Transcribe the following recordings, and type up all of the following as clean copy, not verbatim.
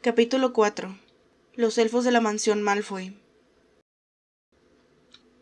Capítulo 4. Los elfos de la mansión Malfoy.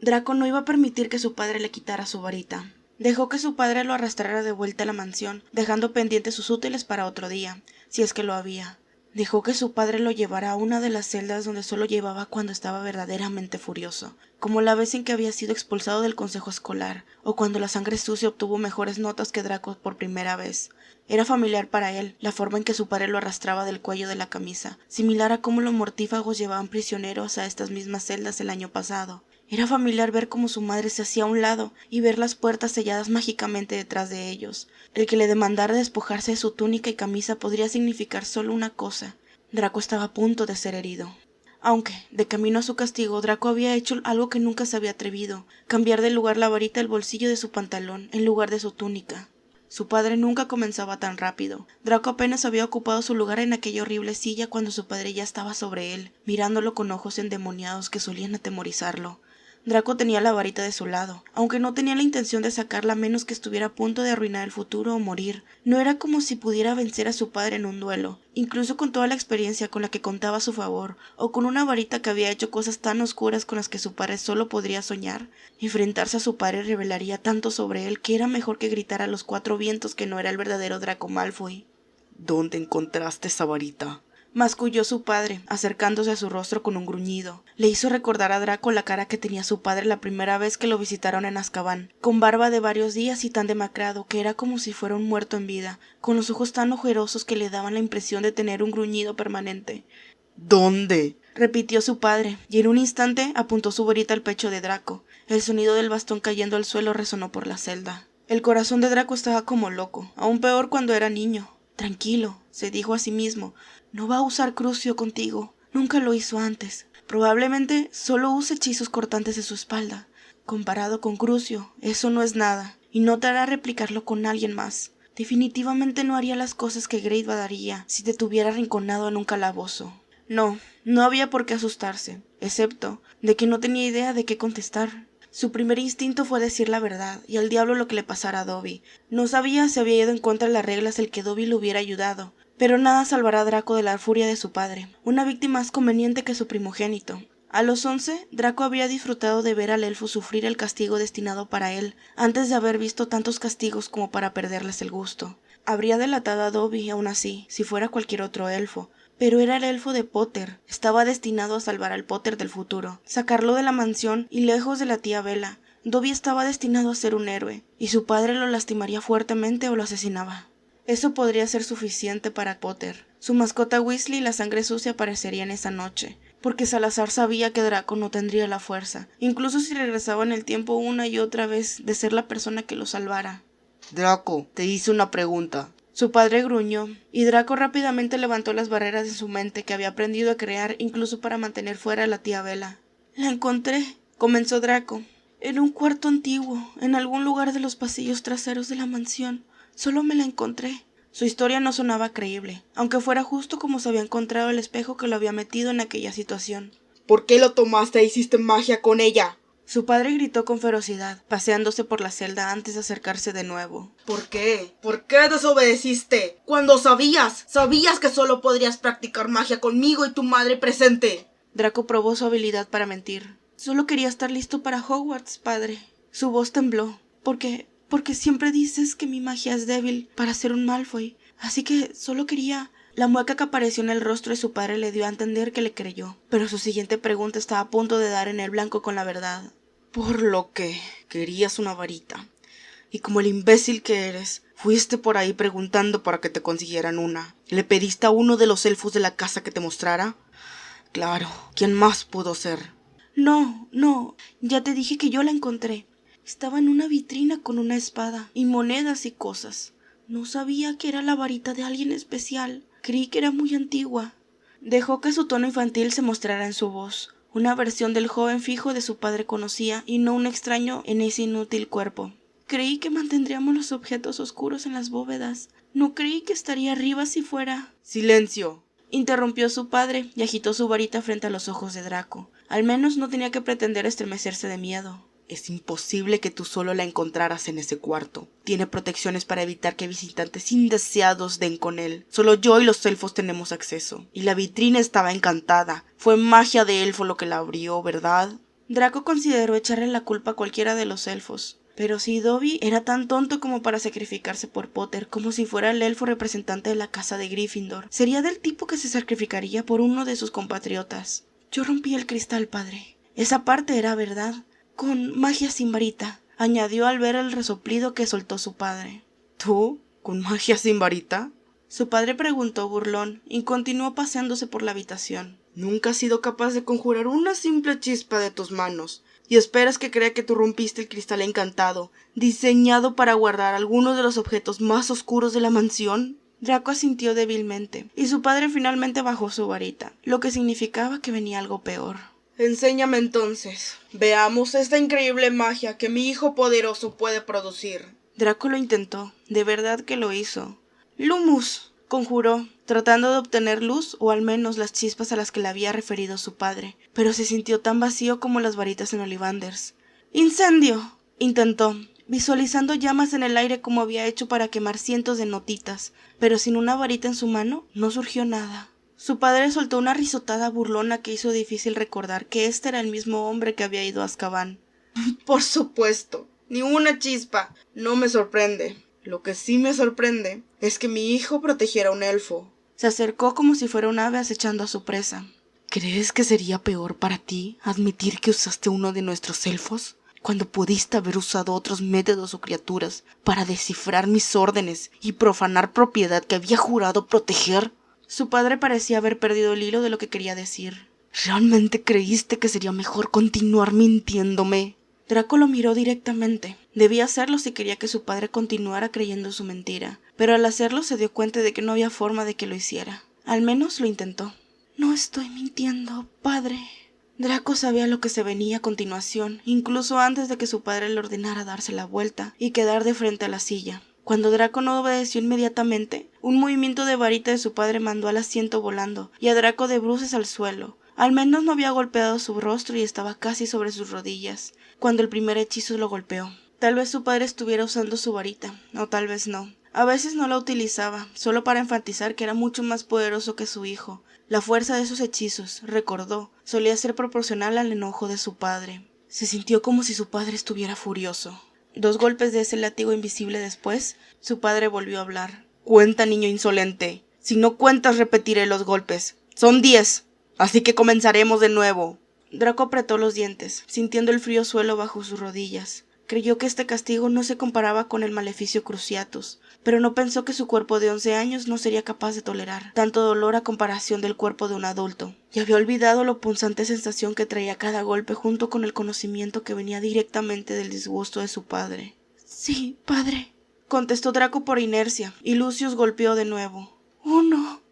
Draco no iba a permitir que su padre le quitara su varita. Dejó que su padre lo arrastrara de vuelta a la mansión, dejando pendientes sus útiles para otro día, si es que lo había. Dejó que su padre lo llevara a una de las celdas donde solo llevaba cuando estaba verdaderamente furioso, como la vez en que había sido expulsado del consejo escolar, o cuando la sangre sucia obtuvo mejores notas que Draco por primera vez. Era familiar para él la forma en que su padre lo arrastraba del cuello de la camisa, similar a cómo los mortífagos llevaban prisioneros a estas mismas celdas el año pasado. Era familiar ver cómo su madre se hacía a un lado y ver las puertas selladas mágicamente detrás de ellos. El que le demandara despojarse de su túnica y camisa podría significar solo una cosa: Draco estaba a punto de ser herido. Aunque, de camino a su castigo, Draco había hecho algo que nunca se había atrevido: cambiar de lugar la varita del bolsillo de su pantalón en lugar de su túnica. Su padre nunca comenzaba tan rápido. Draco apenas había ocupado su lugar en aquella horrible silla cuando su padre ya estaba sobre él, mirándolo con ojos endemoniados que solían atemorizarlo. Draco tenía la varita de su lado, aunque no tenía la intención de sacarla a menos que estuviera a punto de arruinar el futuro o morir. No era como si pudiera vencer a su padre en un duelo, incluso con toda la experiencia con la que contaba a su favor, o con una varita que había hecho cosas tan oscuras con las que su padre solo podría soñar. Enfrentarse a su padre revelaría tanto sobre él que era mejor que gritara a los cuatro vientos que no era el verdadero Draco Malfoy. ¿Dónde encontraste esa varita? Masculló su padre, acercándose a su rostro con un gruñido. Le hizo recordar a Draco la cara que tenía su padre la primera vez que lo visitaron en Azkaban, con barba de varios días y tan demacrado que era como si fuera un muerto en vida, con los ojos tan ojerosos que le daban la impresión de tener un gruñido permanente. ¿Dónde? Repitió su padre, y en un instante apuntó su varita al pecho de Draco. El sonido del bastón cayendo al suelo resonó por la celda. El corazón de Draco estaba como loco, aún peor cuando era niño. Tranquilo, se dijo a sí mismo, no va a usar Crucio contigo, nunca lo hizo antes. Probablemente solo use hechizos cortantes de su espalda. Comparado con Crucio, eso no es nada, y no te hará replicarlo con alguien más. Definitivamente no haría las cosas que Greiva daría si te tuviera arrinconado en un calabozo. No había por qué asustarse, excepto de que no tenía idea de qué contestar. Su primer instinto fue decir la verdad, y al diablo lo que le pasara a Dobby. No sabía si había ido en contra de las reglas el que Dobby le hubiera ayudado, pero nada salvará a Draco de la furia de su padre, una víctima más conveniente que su primogénito. A los 11, Draco había disfrutado de ver al elfo sufrir el castigo destinado para él, antes de haber visto tantos castigos como para perderles el gusto. Habría delatado a Dobby, aún así, si fuera cualquier otro elfo. Pero era el elfo de Potter. Estaba destinado a salvar al Potter del futuro, sacarlo de la mansión y lejos de la tía Bella. Dobby estaba destinado a ser un héroe, y su padre lo lastimaría fuertemente o lo asesinaba. Eso podría ser suficiente para Potter. Su mascota Weasley y la sangre sucia aparecerían esa noche, porque Salazar sabía que Draco no tendría la fuerza, incluso si regresaba en el tiempo una y otra vez, de ser la persona que lo salvara. Draco, te hice una pregunta. Su padre gruñó, y Draco rápidamente levantó las barreras de su mente que había aprendido a crear incluso para mantener fuera a la tía Bella. «La encontré», comenzó Draco, «en un cuarto antiguo, en algún lugar de los pasillos traseros de la mansión. Solo me la encontré». Su historia no sonaba creíble, aunque fuera justo como se había encontrado el espejo que lo había metido en aquella situación. ¿Por qué lo tomaste e hiciste magia con ella? Su padre gritó con ferocidad, paseándose por la celda antes de acercarse de nuevo. ¿Por qué? ¿Por qué desobedeciste? Cuando sabías que solo podrías practicar magia conmigo y tu madre presente. Draco probó su habilidad para mentir. Solo quería estar listo para Hogwarts, padre. Su voz tembló. Porque siempre dices que mi magia es débil para ser un Malfoy. Así que solo quería... La mueca que apareció en el rostro de su padre le dio a entender que le creyó, pero su siguiente pregunta estaba a punto de dar en el blanco con la verdad. Por lo que querías una varita. Y como el imbécil que eres, fuiste por ahí preguntando para que te consiguieran una. ¿Le pediste a uno de los elfos de la casa que te mostrara? Claro, ¿quién más pudo ser? No, ya te dije que yo la encontré. Estaba en una vitrina con una espada y monedas y cosas. No sabía que era la varita de alguien especial. Creí que era muy antigua. Dejó que su tono infantil se mostrara en su voz. Una versión del joven fijo de su padre conocía y no un extraño en ese inútil cuerpo. Creí que mantendríamos los objetos oscuros en las bóvedas. No creí que estaría arriba si fuera... ¡Silencio!, interrumpió su padre y agitó su varita frente a los ojos de Draco. Al menos no tenía que pretender estremecerse de miedo. Es imposible que tú solo la encontraras en ese cuarto. Tiene protecciones para evitar que visitantes indeseados den con él. Solo yo y los elfos tenemos acceso. Y la vitrina estaba encantada. Fue magia de elfo lo que la abrió, ¿verdad? Draco consideró echarle la culpa a cualquiera de los elfos. Pero si Dobby era tan tonto como para sacrificarse por Potter, como si fuera el elfo representante de la casa de Gryffindor, sería del tipo que se sacrificaría por uno de sus compatriotas. Yo rompí el cristal, padre. Esa parte era verdad. Con magia sin varita, añadió al ver el resoplido que soltó su padre. ¿Tú? ¿Con magia sin varita? Su padre preguntó burlón y continuó paseándose por la habitación. Nunca has sido capaz de conjurar una simple chispa de tus manos. ¿Y esperas que crea que tú rompiste el cristal encantado, diseñado para guardar algunos de los objetos más oscuros de la mansión? Draco asintió débilmente, y su padre finalmente bajó su varita, lo que significaba que venía algo peor. Enséñame entonces. Veamos esta increíble magia que mi hijo poderoso puede producir. Draco lo intentó, de verdad que lo hizo. ¡Lumus!, conjuró, tratando de obtener luz o al menos las chispas a las que le había referido su padre, pero se sintió tan vacío como las varitas en Ollivanders. ¡Incendio!, intentó, visualizando llamas en el aire como había hecho para quemar cientos de notitas, pero sin una varita en su mano no surgió nada. Su padre soltó una risotada burlona que hizo difícil recordar que este era el mismo hombre que había ido a Azkaban. Por supuesto, ni una chispa. No me sorprende. Lo que sí me sorprende es que mi hijo protegiera a un elfo. Se acercó como si fuera un ave acechando a su presa. ¿Crees que sería peor para ti admitir que usaste uno de nuestros elfos, cuando pudiste haber usado otros métodos o criaturas para descifrar mis órdenes y profanar propiedad que había jurado proteger? Su padre parecía haber perdido el hilo de lo que quería decir. ¿Realmente creíste que sería mejor continuar mintiéndome? Draco lo miró directamente. Debía hacerlo si quería que su padre continuara creyendo su mentira, pero al hacerlo se dio cuenta de que no había forma de que lo hiciera. Al menos lo intentó. No estoy mintiendo, padre. Draco sabía lo que se venía a continuación, incluso antes de que su padre le ordenara darse la vuelta y quedar de frente a la silla. Cuando Draco no obedeció inmediatamente, un movimiento de varita de su padre mandó al asiento volando, y a Draco de bruces al suelo. Al menos no había golpeado su rostro y estaba casi sobre sus rodillas, cuando el primer hechizo lo golpeó. Tal vez su padre estuviera usando su varita, o tal vez no. A veces no la utilizaba, solo para enfatizar que era mucho más poderoso que su hijo. La fuerza de esos hechizos, recordó, solía ser proporcional al enojo de su padre. Se sintió como si su padre estuviera furioso. 2 golpes de ese látigo invisible después, su padre volvió a hablar. Cuenta, niño insolente. Si no cuentas, repetiré los golpes. Son 10. Así que comenzaremos de nuevo. Draco apretó los dientes, sintiendo el frío suelo bajo sus rodillas. Creyó que este castigo no se comparaba con el maleficio Cruciatus, pero no pensó que su cuerpo de 11 años no sería capaz de tolerar tanto dolor a comparación del cuerpo de un adulto. Y había olvidado la punzante sensación que traía cada golpe junto con el conocimiento que venía directamente del disgusto de su padre. «Sí, padre», contestó Draco por inercia, y Lucius golpeó de nuevo. «1»,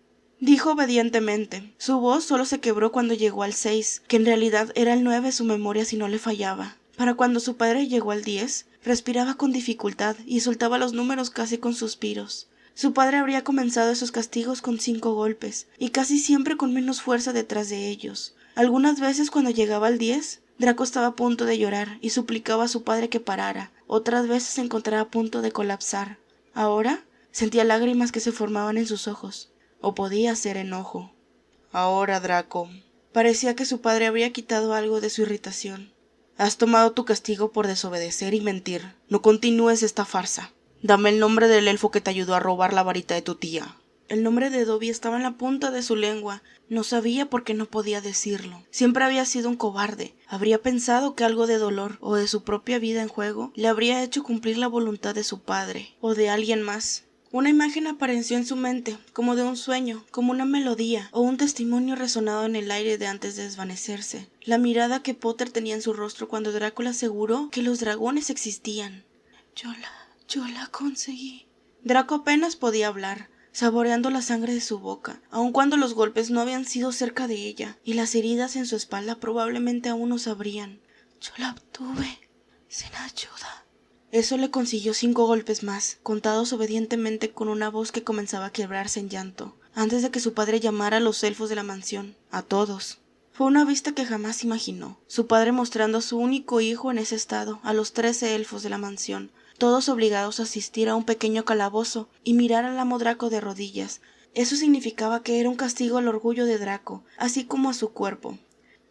dijo obedientemente. Su voz solo se quebró cuando llegó al 6, que en realidad era el 9 su memoria si no le fallaba. Para cuando su padre llegó al 10, respiraba con dificultad y soltaba los números casi con suspiros. Su padre habría comenzado esos castigos con 5 golpes, y casi siempre con menos fuerza detrás de ellos. Algunas veces cuando llegaba al 10, Draco estaba a punto de llorar y suplicaba a su padre que parara. Otras veces se encontraba a punto de colapsar. Ahora sentía lágrimas que se formaban en sus ojos. O podía ser enojo. Ahora, Draco. Parecía que su padre habría quitado algo de su irritación. Has tomado tu castigo por desobedecer y mentir. No continúes esta farsa. Dame el nombre del elfo que te ayudó a robar la varita de tu tía. El nombre de Dobby estaba en la punta de su lengua. No sabía por qué no podía decirlo. Siempre había sido un cobarde. Habría pensado que algo de dolor o de su propia vida en juego le habría hecho cumplir la voluntad de su padre o de alguien más. Una imagen apareció en su mente, como de un sueño, como una melodía o un testimonio resonado en el aire de antes de desvanecerse. La mirada que Potter tenía en su rostro cuando Draco le aseguró que los dragones existían. Yo la conseguí. Draco apenas podía hablar, saboreando la sangre de su boca, aun cuando los golpes no habían sido cerca de ella, y las heridas en su espalda probablemente aún no sabrían. Yo la obtuve, sin ayuda. Eso le consiguió 5 golpes más, contados obedientemente con una voz que comenzaba a quebrarse en llanto, antes de que su padre llamara a los elfos de la mansión, a todos. Fue una vista que jamás imaginó. Su padre mostrando a su único hijo en ese estado, a los 13 elfos de la mansión, todos obligados a asistir a un pequeño calabozo y mirar al amo Draco de rodillas. Eso significaba que era un castigo al orgullo de Draco, así como a su cuerpo.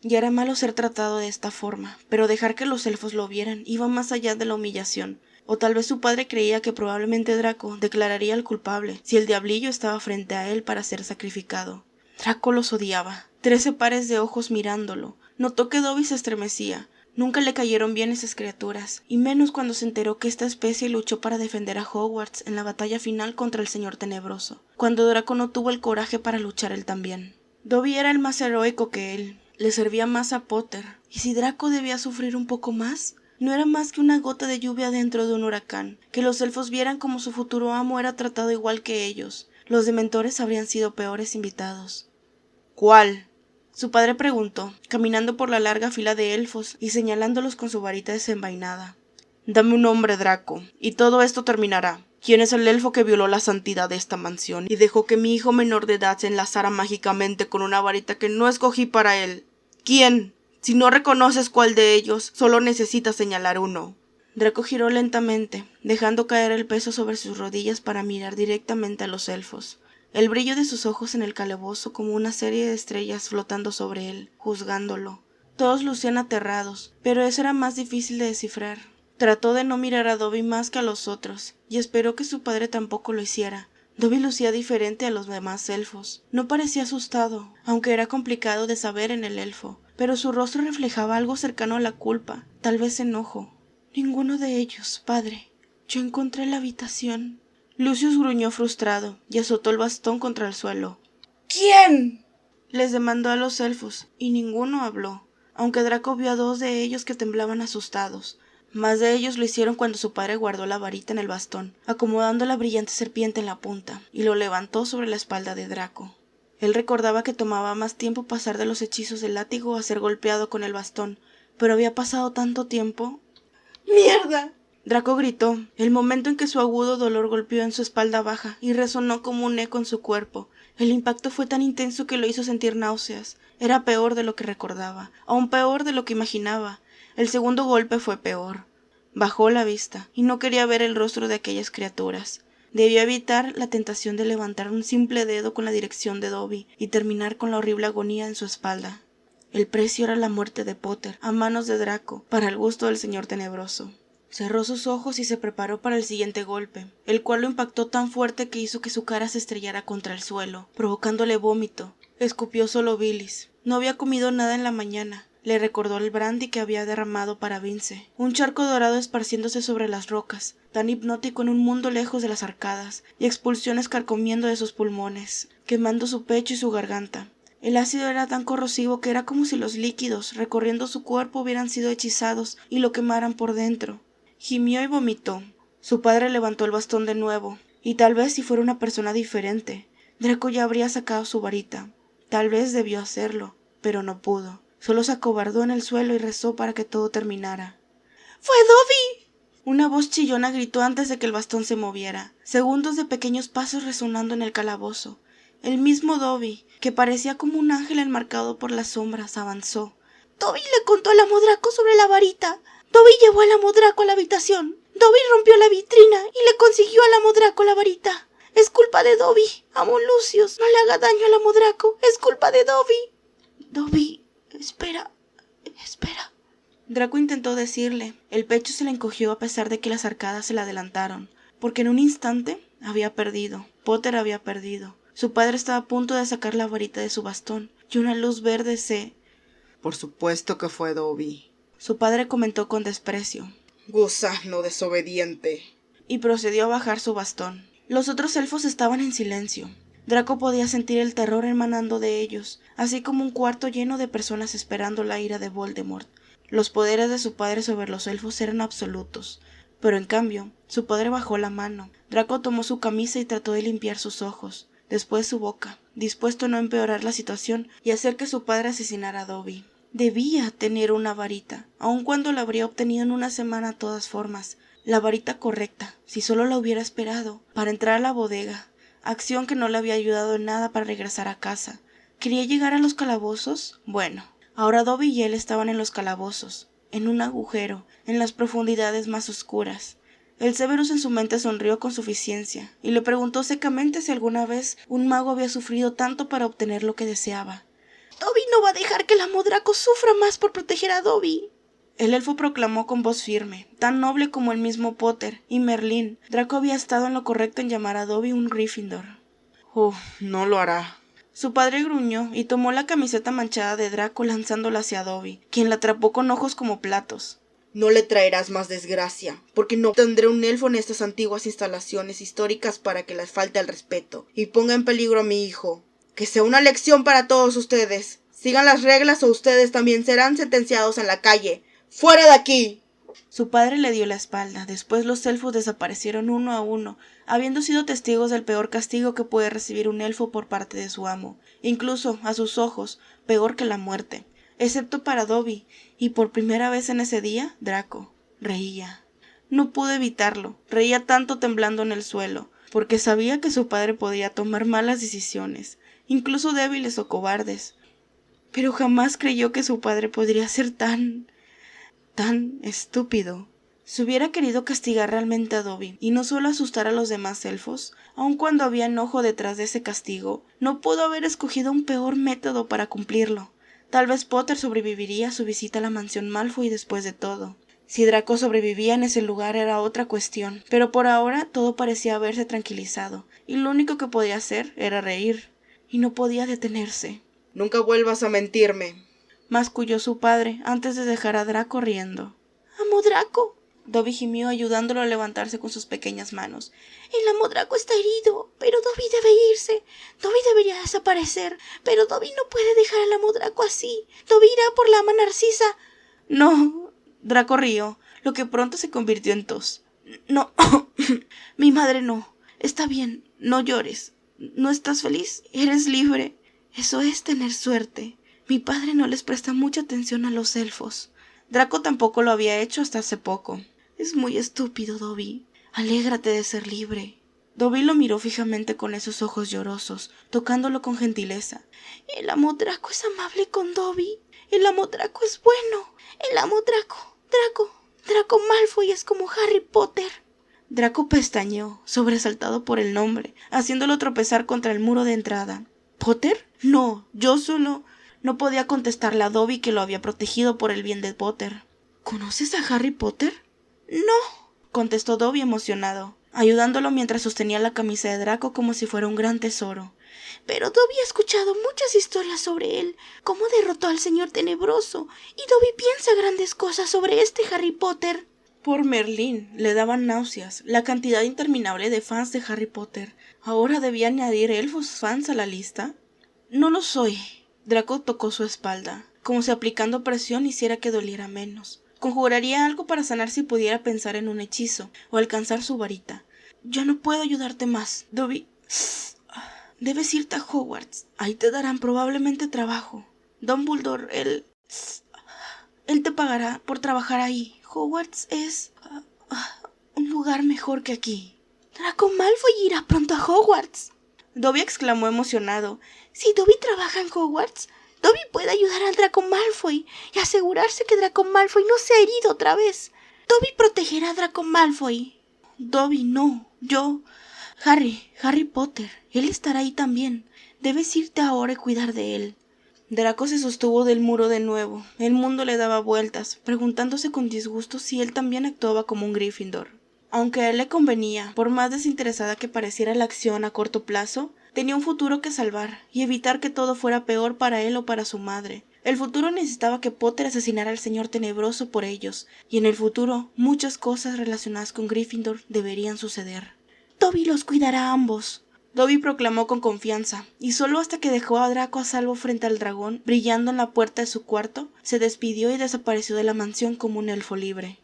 Ya era malo ser tratado de esta forma, pero dejar que los elfos lo vieran iba más allá de la humillación. O tal vez su padre creía que probablemente Draco declararía al culpable si el diablillo estaba frente a él para ser sacrificado. Draco los odiaba. 13 pares de ojos mirándolo. Notó que Dobby se estremecía. Nunca le cayeron bien esas criaturas, y menos cuando se enteró que esta especie luchó para defender a Hogwarts en la batalla final contra el Señor Tenebroso, cuando Draco no tuvo el coraje para luchar él también. Dobby era el más heroico que él. Le servía más a Potter. ¿Y si Draco debía sufrir un poco más? No era más que una gota de lluvia dentro de un huracán. Que los elfos vieran como su futuro amo era tratado igual que ellos. Los dementores habrían sido peores invitados. ¿Cuál? Su padre preguntó, caminando por la larga fila de elfos y señalándolos con su varita desenvainada. Dame un nombre, Draco, y todo esto terminará. ¿Quién es el elfo que violó la santidad de esta mansión y dejó que mi hijo menor de edad se enlazara mágicamente con una varita que no escogí para él? ¿Quién? Si no reconoces cuál de ellos, solo necesitas señalar uno. Draco giró lentamente, dejando caer el peso sobre sus rodillas para mirar directamente a los elfos. El brillo de sus ojos en el calabozo como una serie de estrellas flotando sobre él, juzgándolo. Todos lucían aterrados, pero eso era más difícil de descifrar. Trató de no mirar a Dobby más que a los otros, y esperó que su padre tampoco lo hiciera. Dobby lucía diferente a los demás elfos. No parecía asustado, aunque era complicado de saber en el elfo, pero su rostro reflejaba algo cercano a la culpa, tal vez enojo. Ninguno de ellos, padre. Yo encontré la habitación. Lucius gruñó frustrado y azotó el bastón contra el suelo. ¿Quién? Les demandó a los elfos, y ninguno habló, aunque Draco vio a 2 de ellos que temblaban asustados. Más de ellos lo hicieron cuando su padre guardó la varita en el bastón, acomodando la brillante serpiente en la punta, y lo levantó sobre la espalda de Draco. Él recordaba que tomaba más tiempo pasar de los hechizos del látigo a ser golpeado con el bastón, pero había pasado tanto tiempo. ¡Mierda! Draco gritó, el momento en que su agudo dolor golpeó en su espalda baja y resonó como un eco en su cuerpo. El impacto fue tan intenso que lo hizo sentir náuseas. Era peor de lo que recordaba, aún peor de lo que imaginaba. El segundo golpe fue peor. Bajó la vista, y no quería ver el rostro de aquellas criaturas. Debió evitar la tentación de levantar un simple dedo con la dirección de Dobby y terminar con la horrible agonía en su espalda. El precio era la muerte de Potter, a manos de Draco, para el gusto del Señor Tenebroso. Cerró sus ojos y se preparó para el siguiente golpe, el cual lo impactó tan fuerte que hizo que su cara se estrellara contra el suelo, provocándole vómito. Escupió solo bilis. No había comido nada en la mañana. Le recordó el brandy que había derramado para Vince, un charco dorado esparciéndose sobre las rocas, tan hipnótico en un mundo lejos de las arcadas, y expulsiones carcomiendo de sus pulmones, quemando su pecho y su garganta. El ácido era tan corrosivo que era como si los líquidos, recorriendo su cuerpo, hubieran sido hechizados y lo quemaran por dentro. Gimió y vomitó. Su padre levantó el bastón de nuevo, y tal vez si fuera una persona diferente, Draco ya habría sacado su varita. Tal vez debió hacerlo, pero no pudo. Solo se acobardó en el suelo y rezó para que todo terminara. ¡Fue Dobby! Una voz chillona gritó antes de que el bastón se moviera. Segundos de pequeños pasos resonando en el calabozo. El mismo Dobby, que parecía como un ángel enmarcado por las sombras, avanzó. Dobby le contó al amo Draco sobre la varita. Dobby llevó al amo Draco a la habitación. Dobby rompió la vitrina y le consiguió al amo Draco la varita. Es culpa de Dobby. Amo Lucius, no le haga daño al amo Draco. Es culpa de Dobby. Dobby, espera. Draco intentó decirle. El pecho se le encogió a pesar de que las arcadas se le adelantaron, porque en un instante había perdido. Potter había perdido. Su padre estaba a punto de sacar la varita de su bastón, y una luz verde se... Por supuesto que fue Dobby. Su padre comentó con desprecio. Gusano desobediente. Y procedió a bajar su bastón. Los otros elfos estaban en silencio. Draco podía sentir el terror emanando de ellos, así como un cuarto lleno de personas esperando la ira de Voldemort. Los poderes de su padre sobre los elfos eran absolutos, pero en cambio, su padre bajó la mano. Draco tomó su camisa y trató de limpiar sus ojos, después su boca, dispuesto a no empeorar la situación y hacer que su padre asesinara a Dobby. Debía tener una varita, aun cuando la habría obtenido en una semana a todas formas. La varita correcta, si solo la hubiera esperado, para entrar a la bodega, acción que no le había ayudado en nada para regresar a casa. ¿Quería llegar a los calabozos? Bueno, Ahora Dobby y él estaban en los calabozos, en un agujero, en las profundidades más oscuras. El Severus en su mente sonrió con suficiencia, y le preguntó secamente si alguna vez un mago había sufrido tanto para obtener lo que deseaba. «Dobby no va a dejar que el amo Draco sufra más por proteger a Dobby». El elfo proclamó con voz firme, tan noble como el mismo Potter y Merlín. Draco había estado en lo correcto en llamar a Dobby un Gryffindor. No lo hará. Su padre gruñó y tomó la camiseta manchada de Draco lanzándola hacia Dobby, quien la atrapó con ojos como platos. No le traerás más desgracia, porque no tendré un elfo en estas antiguas instalaciones históricas para que les falte el respeto y ponga en peligro a mi hijo. Que sea una lección para todos ustedes. Sigan las reglas o ustedes también serán sentenciados en la calle. ¡Fuera de aquí! Su padre le dio la espalda. Después los elfos desaparecieron uno a uno, habiendo sido testigos del peor castigo que puede recibir un elfo por parte de su amo, incluso, a sus ojos, peor que la muerte, excepto para Dobby, y por primera vez en ese día, Draco reía. No pudo evitarlo, reía tanto temblando en el suelo, porque sabía que su padre podía tomar malas decisiones, incluso débiles o cobardes, pero jamás creyó que su padre podría ser tan estúpido. Si hubiera querido castigar realmente a Dobby, y no solo asustar a los demás elfos, aun cuando había enojo detrás de ese castigo, no pudo haber escogido un peor método para cumplirlo. Tal vez Potter sobreviviría a su visita a la mansión Malfoy después de todo. Si Draco sobrevivía en ese lugar era otra cuestión, pero por ahora todo parecía haberse tranquilizado, y lo único que podía hacer era reír, y no podía detenerse. Nunca vuelvas a mentirme, masculló su padre antes de dejar a Draco riendo. «¡Amo Draco!», Dobby gimió ayudándolo a levantarse con sus pequeñas manos. «El amo Draco está herido, pero Dobby debe irse. Dobby debería desaparecer, pero Dobby no puede dejar al amo Draco así. Dobby irá por la ama Narcisa». «No», Draco rió, lo que pronto se convirtió en tos. «No, mi madre no. Está bien, no llores. ¿No estás feliz? Eres libre. Eso es tener suerte. Mi padre no les presta mucha atención a los elfos». Draco tampoco lo había hecho hasta hace poco. «Es muy estúpido, Dobby. Alégrate de ser libre». Dobby lo miró fijamente con esos ojos llorosos, tocándolo con gentileza. «El amo Draco es amable con Dobby. El amo Draco es bueno. El amo Draco Malfoy es como Harry Potter». Draco pestañeó, sobresaltado por el nombre, haciéndolo tropezar contra el muro de entrada. «¿Potter? No, yo solo...» No podía contestarle a Dobby que lo había protegido por el bien de Potter. «¿Conoces a Harry Potter?» «No», contestó Dobby emocionado, ayudándolo mientras sostenía la camisa de Draco como si fuera un gran tesoro. «Pero Dobby ha escuchado muchas historias sobre él, cómo derrotó al Señor Tenebroso, y Dobby piensa grandes cosas sobre este Harry Potter». Por Merlín le daban náuseas la cantidad interminable de fans de Harry Potter. ¿Ahora debía añadir elfos fans a la lista? «No lo soy». Draco tocó su espalda, como si aplicando presión hiciera que doliera menos. Conjuraría algo para sanar si pudiera pensar en un hechizo o alcanzar su varita. «Yo no puedo ayudarte más, Dobby. Debes irte a Hogwarts. Ahí te darán probablemente trabajo. Dumbledore, él te pagará por trabajar ahí. Hogwarts es un lugar mejor que aquí». «Draco Malfoy irá pronto a Hogwarts», Dobby exclamó emocionado. «Si Dobby trabaja en Hogwarts, Dobby puede ayudar al Draco Malfoy y asegurarse que Draco Malfoy no sea herido otra vez. Dobby protegerá a Draco Malfoy». «Dobby, no. Yo... Harry Potter. Él estará ahí también. Debes irte ahora y cuidar de él». Draco se sostuvo del muro de nuevo. El mundo le daba vueltas, preguntándose con disgusto si él también actuaba como un Gryffindor. Aunque a él le convenía, por más desinteresada que pareciera la acción a corto plazo, tenía un futuro que salvar y evitar que todo fuera peor para él o para su madre. El futuro necesitaba que Potter asesinara al Señor Tenebroso por ellos, y en el futuro muchas cosas relacionadas con Gryffindor deberían suceder. «Dobby los cuidará a ambos», Dobby proclamó con confianza, y solo hasta que dejó a Draco a salvo frente al dragón, brillando en la puerta de su cuarto, se despidió y desapareció de la mansión como un elfo libre.